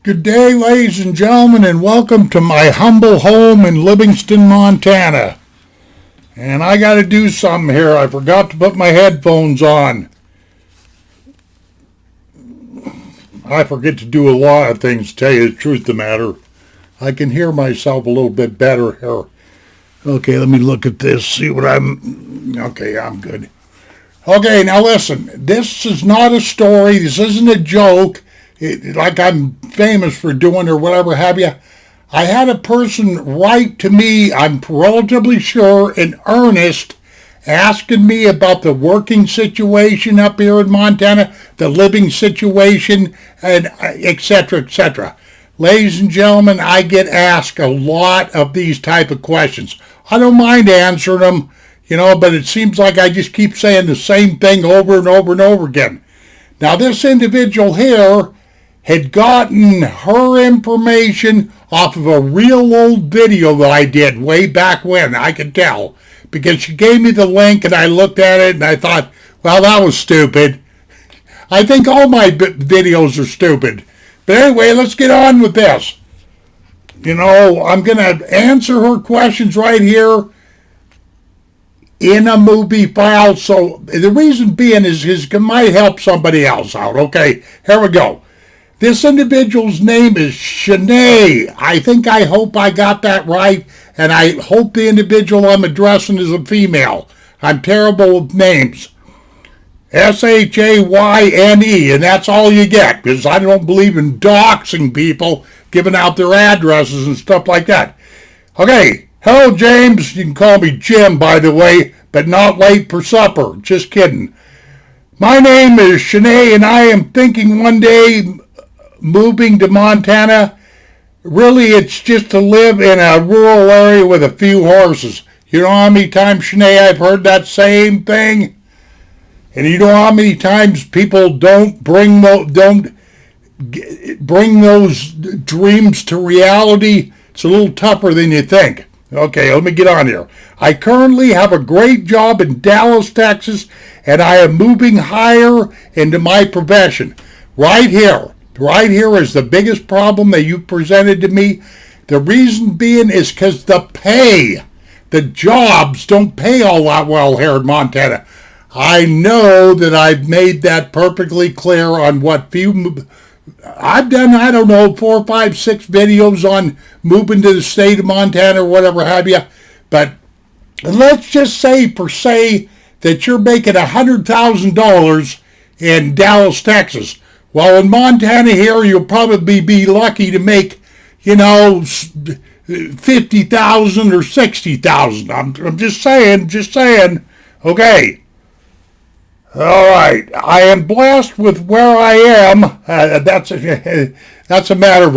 Good day, ladies and gentlemen, and welcome to my humble home in Livingston, Montana. And I got to do something here. I forgot to put my headphones on. I forget to do a lot of things, to tell you the truth of the matter. I can hear myself a little bit better here. Okay, let me look at this, see what Okay, I'm good. Okay, now listen. This is not a story. This isn't a joke. Like I'm famous for doing or whatever have you. I had a person write to me, I'm relatively sure, in earnest, asking me about the working situation up here in Montana, the living situation, and et cetera, et cetera. Ladies and gentlemen, I get asked a lot of these type of questions. I don't mind answering them, but it seems like I just keep saying the same thing over and over and over again. Now, this individual here had gotten her information off of a real old video that I did way back when, I could tell, because she gave me the link and I looked at it and I thought, well, that was stupid. I think all my videos are stupid. But anyway, let's get on with this. I'm going to answer her questions right here in a movie file. So the reason being is it might help somebody else out. Okay, here we go. This individual's name is Shanae. I hope I got that right, and I hope the individual I'm addressing is a female. I'm terrible with names. Shayne, and that's all you get, because I don't believe in doxing people, giving out their addresses and stuff like that. Okay, hello James, you can call me Jim, by the way, but not late for supper, just kidding. My name is Shanae, and I am thinking one day moving to Montana. Really, it's just to live in a rural area with a few horses. You know how many times, Shanae, I've heard that same thing? And you know how many times people don't bring those dreams to reality? It's a little tougher than you think. Okay, let me get on here. I currently have a great job in Dallas, Texas, and I am moving higher into my profession. Right here is the biggest problem that you presented to me. The reason being is because the jobs don't pay all that well here in Montana. I know that I've made that perfectly clear on what few I've done, 4, 5, 6 videos on moving to the state of Montana or whatever have you. But let's just say, per se, that you're making $100,000 in Dallas, Texas. Well, in Montana here, you'll probably be lucky to make, 50,000 or 60,000. I'm just saying. Okay. All right. I am blessed with where I am. That's a matter of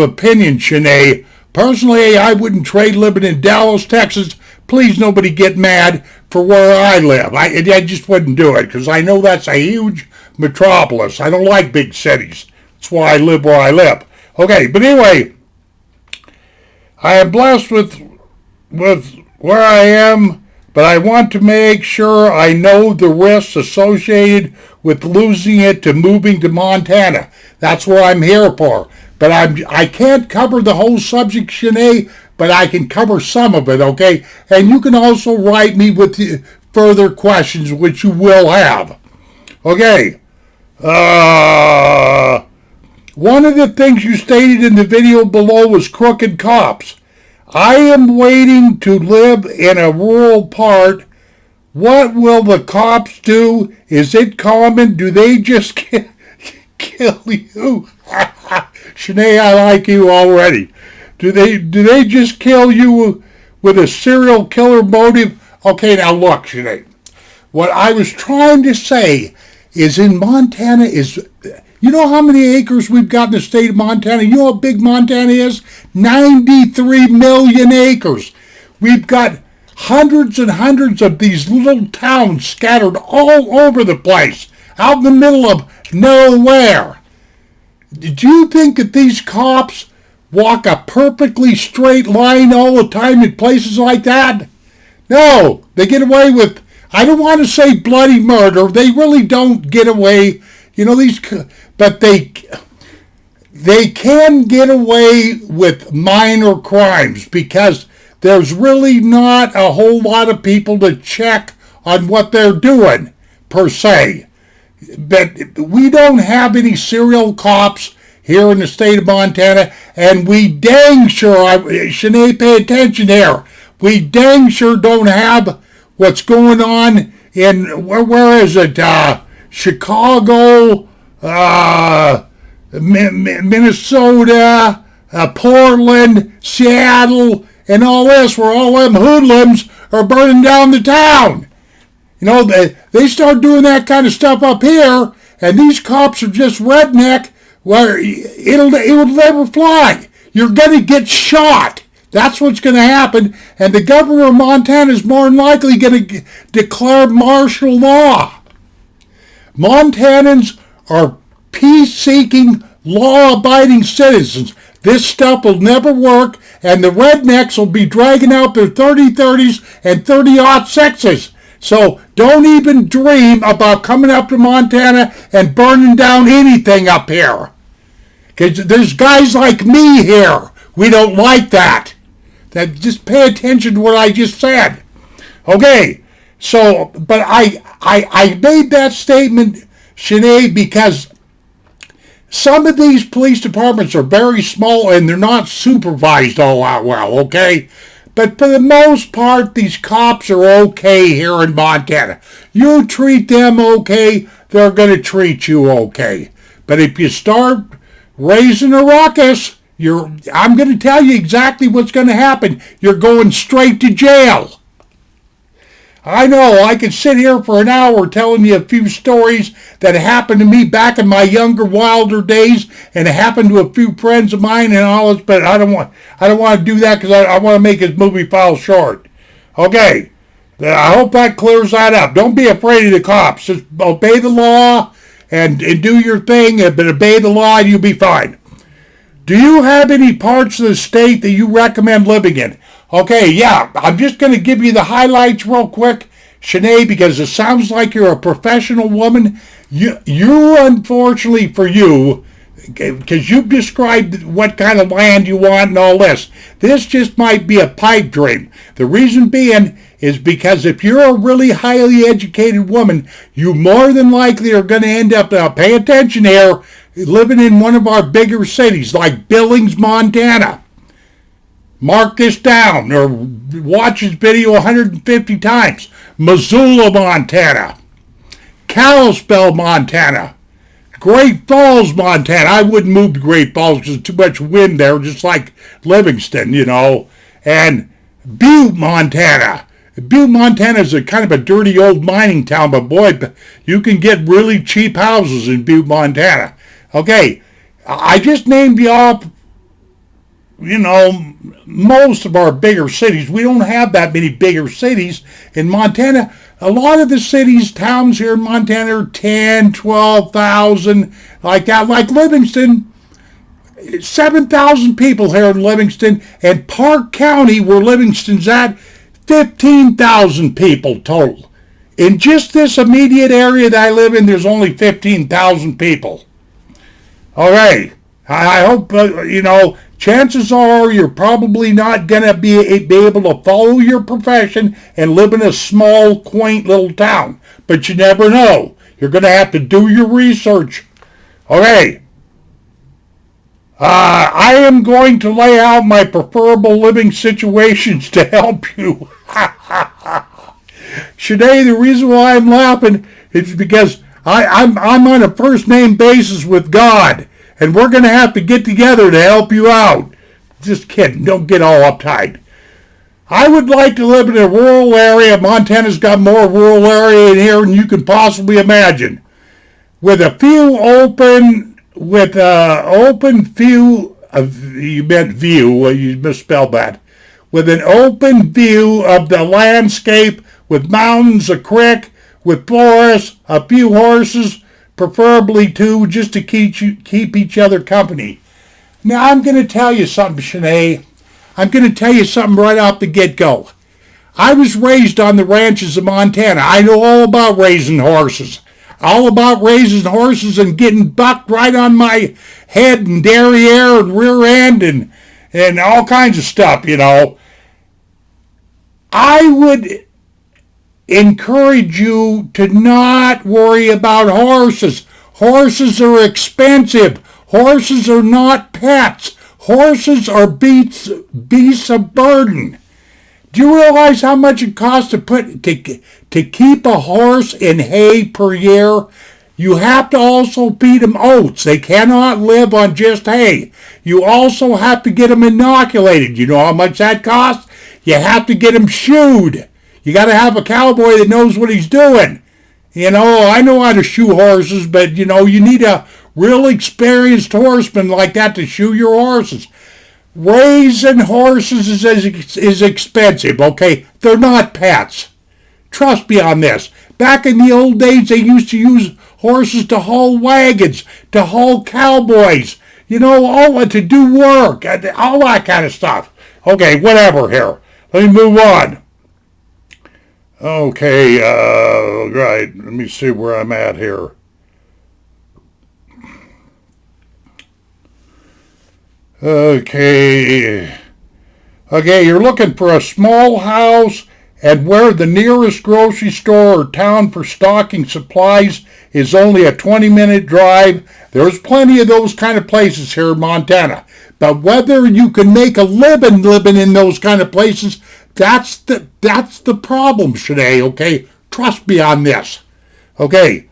opinion, Shanae. Personally, I wouldn't trade living in Dallas, Texas. Please, nobody get mad for where I live. I just wouldn't do it, because I know that's a huge metropolis. I don't like big cities. That's why I live where I live. Okay, but anyway, I am blessed with where I am, but I want to make sure I know the risks associated with losing it to moving to Montana. That's what I'm here for. But I can't cover the whole subject, Shanae, but I can cover some of it, okay? And you can also write me with further questions, which you will have. Okay. One of the things you stated in the video below was crooked cops. I am waiting to live in a rural part. What will the cops do? Is it common? Do they just kill you? Shanae, I like you already. Do they just kill you with a serial killer motive? Okay, now look, Shanae. What I was trying to say is in Montana is, you know how many acres we've got in the state of Montana? You know how big Montana is? 93 million acres. We've got hundreds and hundreds of these little towns scattered all over the place, out in the middle of nowhere. Did you think that these cops walk a perfectly straight line all the time in places like that? No, they get away with, I don't want to say bloody murder. They really don't get away. These but they can get away with minor crimes because there's really not a whole lot of people to check on what they're doing, per se. But we don't have any serial cops here in the state of Montana, and we dang sure, Shanae, pay attention here, we dang sure don't have what's going on in, where is it, Chicago, Minnesota, Portland, Seattle, and all this, where all them hoodlums are burning down the town. You know, they start doing that kind of stuff up here, and these cops are just redneck, where it'll never fly. You're going to get shot. That's what's going to happen, and the governor of Montana is more than likely going to declare martial law. Montanans are peace-seeking, law-abiding citizens. This stuff will never work, and the rednecks will be dragging out their 30-30s and 30-06s. So don't even dream about coming up to Montana and burning down anything up here. Because there's guys like me here. We don't like that. Just pay attention to what I just said. Okay, so, but I made that statement, Shanae, because some of these police departments are very small and they're not supervised all that well, okay? But for the most part, these cops are okay here in Montana. You treat them okay, they're going to treat you okay. But if you start raising a ruckus, I'm going to tell you exactly what's going to happen. You're going straight to jail. I know, I could sit here for an hour telling you a few stories that happened to me back in my younger, wilder days, and it happened to a few friends of mine and all this, but I don't want to do that because I want to make this movie file short. Okay, I hope that clears that up. Don't be afraid of the cops. Just obey the law and do your thing, but obey the law and you'll be fine. Do you have any parts of the state that you recommend living in? Okay, yeah, I'm just going to give you the highlights real quick, Shanae, because it sounds like you're a professional woman. You unfortunately for you, because you've described what kind of land you want and all this just might be a pipe dream. The reason being is because if you're a really highly educated woman, you more than likely are going to end up, now pay attention here, living in one of our bigger cities like Billings, Montana. Mark this down or watch this video 150 times. Missoula, Montana. Kalispell, Montana. Great Falls, Montana. I wouldn't move to Great Falls because there's too much wind there, just like Livingston, you know. And Butte, Montana. Butte, Montana is a kind of a dirty old mining town, but boy, you can get really cheap houses in Butte, Montana. Okay, I just named you off, you know, most of our bigger cities. We don't have that many bigger cities in Montana. A lot of the cities, towns here in Montana are 10, 12,000, like that. Like Livingston, 7,000 people here in Livingston, and Park County, where Livingston's at, 15,000 people total. In just this immediate area that I live in, there's only 15,000 people. All right, I hope, you know, chances are you're probably not going to be able to follow your profession and live in a small, quaint little town. But you never know. You're going to have to do your research. Okay. I am going to lay out my preferable living situations to help you. Shanae, the reason why I'm laughing is because I'm on a first name basis with God, and we're going to have to get together to help you out. Just kidding. Don't get all uptight. I would like to live in a rural area. Montana's got more rural area in here than you can possibly imagine. With a few you meant view, you misspelled that. With an open view of the landscape, with mountains, a creek, with forests, a few horses, preferably two, just to keep each other company. Now, I'm going to tell you something, Shanae. I'm going to tell you something right off the get-go. I was raised on the ranches of Montana. I know all about raising horses. all about raising horses and getting bucked right on my head and derriere and rear end and all kinds of stuff, I would encourage you to not worry about horses. Horses are expensive. Horses are not pets. Horses are beasts of burden. Do you realize how much it costs to keep a horse in hay per year? You have to also feed them oats. They cannot live on just hay. You also have to get them inoculated. You know how much that costs? You have to get them shoed. You got to have a cowboy that knows what he's doing. I know how to shoe horses, but you need a real experienced horseman like that to shoe your horses. Raising horses is expensive, okay? They're not pets. Trust me on this. Back in the old days, they used to use horses to haul wagons, to haul cowboys, all to do work, all that kind of stuff. Okay, whatever here. Let me move on. Okay, right. Let me see where I'm at here. Okay, you're looking for a small house and where the nearest grocery store or town for stocking supplies is only a 20-minute drive. There's plenty of those kind of places here in Montana. But whether you can make a living in those kind of places, that's the problem, Shanae, okay? Trust me on this, okay?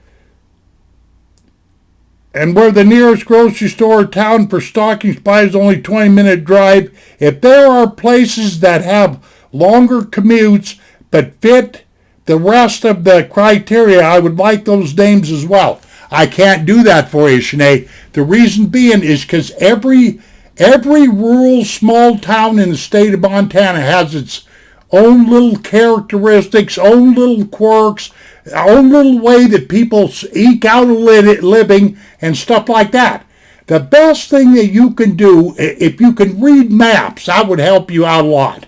And where the nearest grocery store or town for stocking supplies is only a 20-minute drive, if there are places that have longer commutes but fit the rest of the criteria, I would like those names as well. I can't do that for you, Shanae. The reason being is because every rural small town in the state of Montana has its own little characteristics, own little quirks, own little way that people eke out a living and stuff like that. The best thing that you can do, if you can read maps, that would help you out a lot.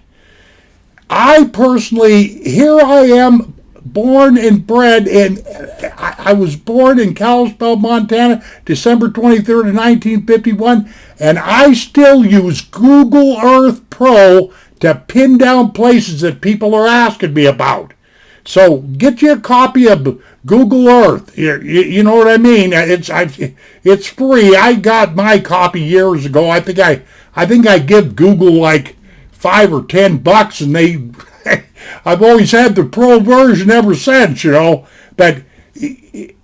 I personally, here I am, born and bred in, I was born in Kalispell, Montana, December 23rd of 1951, and I still use Google Earth Pro to pin down places that people are asking me about. So get you a copy of Google Earth. You know what I mean? It's free. I got my copy years ago. I think I give Google like $5 or $10, and I've always had the pro version ever since. But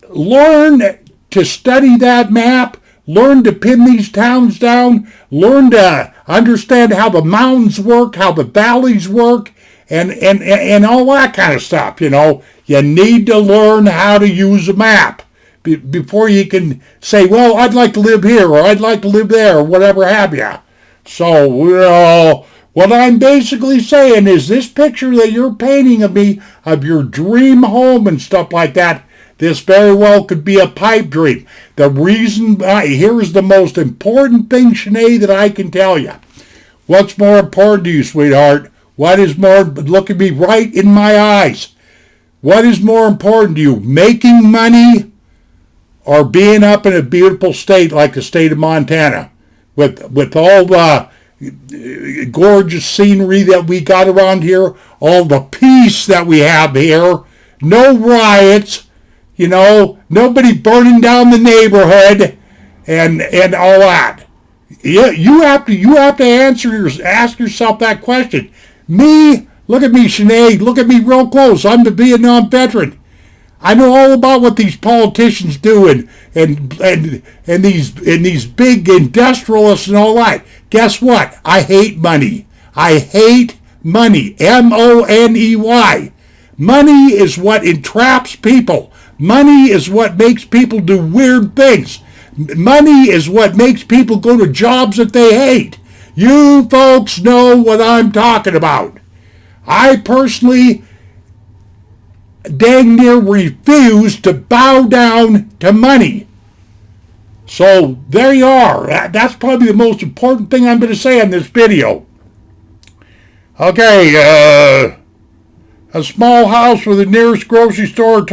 learn to study that map. Learn to pin these towns down. Learn to understand how the mountains work, how the valleys work, and all that kind of stuff. You need to learn how to use a map before you can say, well, I'd like to live here, or I'd like to live there, or whatever have you. So, what I'm basically saying is this picture that you're painting of me, of your dream home and stuff like that, this very well could be a pipe dream. The reason, here's the most important thing, Shanae, that I can tell you. What's more important to you, sweetheart? What is more, look at me right in my eyes. What is more important to you, making money or being up in a beautiful state like the state of Montana with all the gorgeous scenery that we got around here, all the peace that we have here, no riots, nobody burning down the neighborhood and all that. You have to ask yourself that question. Me, look at me, Shanae, look at me real close. I'm the Vietnam veteran. I know all about what these politicians do and these big industrialists and all that. Guess what? I hate money. I hate money. M-O-N-E-Y. Money is what entraps people. Money is what makes people do weird things. Money is what makes people go to jobs that they hate. You folks know what I'm talking about. I personally dang near refuse to bow down to money. So there you are. That's probably the most important thing I'm going to say in this video. Okay, a small house with the nearest grocery store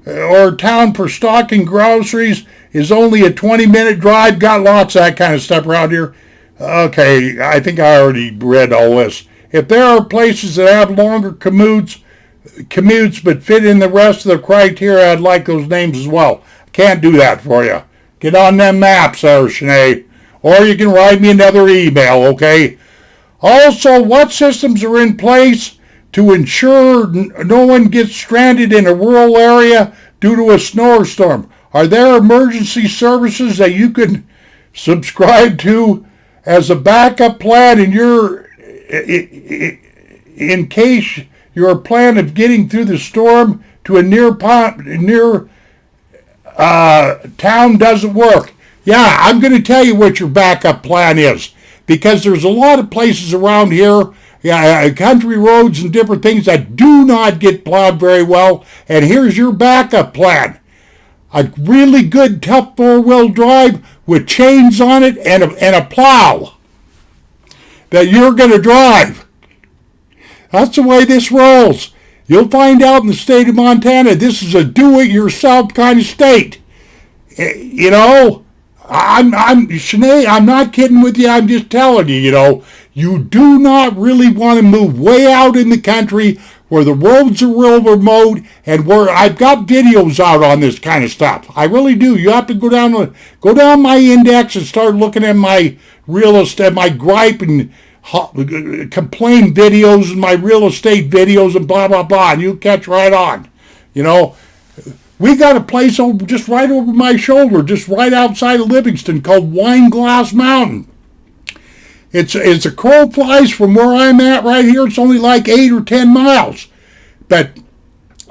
or town for stocking groceries is only a 20-minute drive. Got lots of that kind of stuff around here. Okay, I think I already read all this. If there are places that have longer commutes but fit in the rest of the criteria, I'd like those names as well. Can't do that for you. Get on them maps there, Sinead. Or you can write me another email, okay? Also, what systems are in place to ensure no one gets stranded in a rural area due to a snowstorm? Are there emergency services that you can subscribe to as a backup plan in case your plan of getting through the storm to a near town doesn't work? Yeah, I'm going to tell you what your backup plan is, because there's a lot of places around here, country roads and different things that do not get plowed very well, and here's your backup plan. A really good tough four-wheel drive with chains on it and a plow that you're going to drive. That's the way this rolls. You'll find out in the state of Montana, this is a do-it-yourself kind of state. You know, Sinead, I'm not kidding with you. I'm just telling you, you do not really want to move way out in the country where the roads are real remote and where I've got videos out on this kind of stuff. I really do. You have to go down my index and start looking at my real estate, my gripe and complain videos and my real estate videos and blah, blah, blah, and you catch right on. We got a place just right over my shoulder, just right outside of Livingston, called Wineglass Mountain. It's a crow flies from where I'm at right here. It's only like 8 or 10 miles. But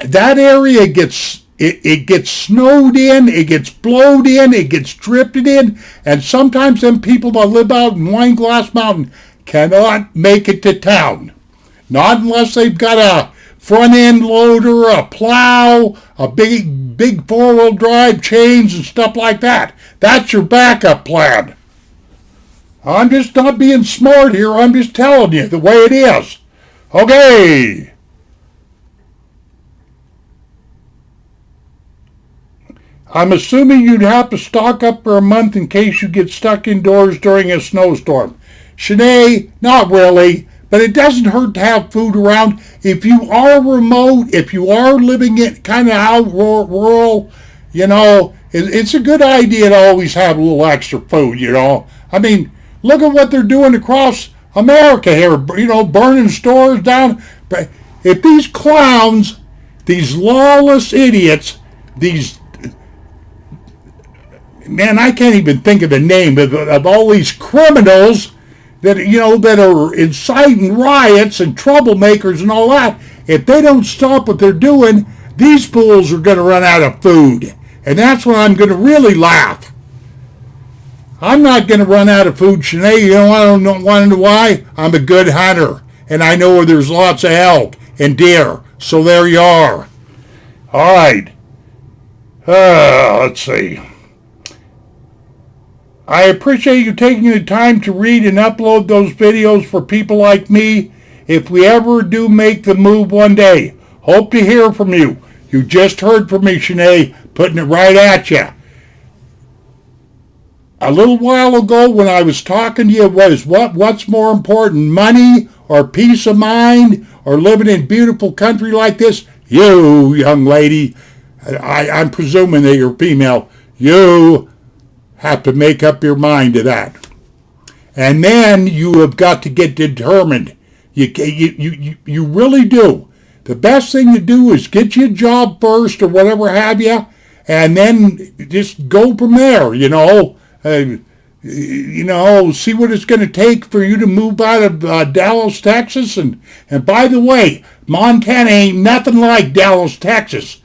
that area gets snowed in, it gets blowed in, it gets drifted in, and sometimes them people that live out in Wineglass Mountain cannot make it to town. Not unless they've got a front end loader, a plow, a big four-wheel drive, chains and stuff like that. That's your backup plan. I'm just not being smart here. I'm just telling you the way it is. Okay. I'm assuming you'd have to stock up for a month in case you get stuck indoors during a snowstorm. Sinead, not really, but it doesn't hurt to have food around. If you are remote, if you are living in kind of out rural, it's a good idea to always have a little extra food, I mean, look at what they're doing across America here, burning stores down. If these clowns, these lawless idiots, I can't even think of the name of all these criminals that are inciting riots and troublemakers and all that, if they don't stop what they're doing, these fools are going to run out of food. And that's when I'm going to really laugh. I'm not going to run out of food, Sinead. You want to know why? I'm a good hunter, and I know where there's lots of elk and deer. So there you are. All right. Let's see. I appreciate you taking the time to read and upload those videos for people like me if we ever do make the move one day. Hope to hear from you. You just heard from me, Sinead, putting it right at you. A little while ago when I was talking to you was what's more important, money or peace of mind or living in beautiful country like this? You, young lady, I'm presuming that you're female, you have to make up your mind to that. And then you have got to get determined. You really do. The best thing to do is get you a job first or whatever have you, and then just go from there, see what it's going to take for you to move out of Dallas, Texas. And by the way, Montana ain't nothing like Dallas, Texas.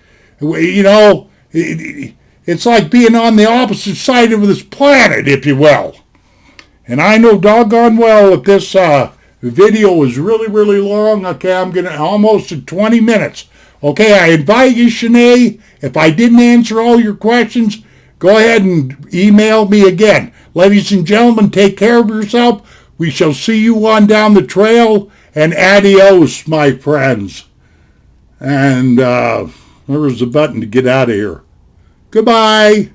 It's like being on the opposite side of this planet, if you will. And I know doggone well if this video is really, really long. Okay, I'm going to almost at 20 minutes. Okay, I invite you, Sinead. If I didn't answer all your questions, go ahead and email me again. Ladies and gentlemen, take care of yourself. We shall see you on down the trail. And adios, my friends. And There was the button to get out of here. Goodbye.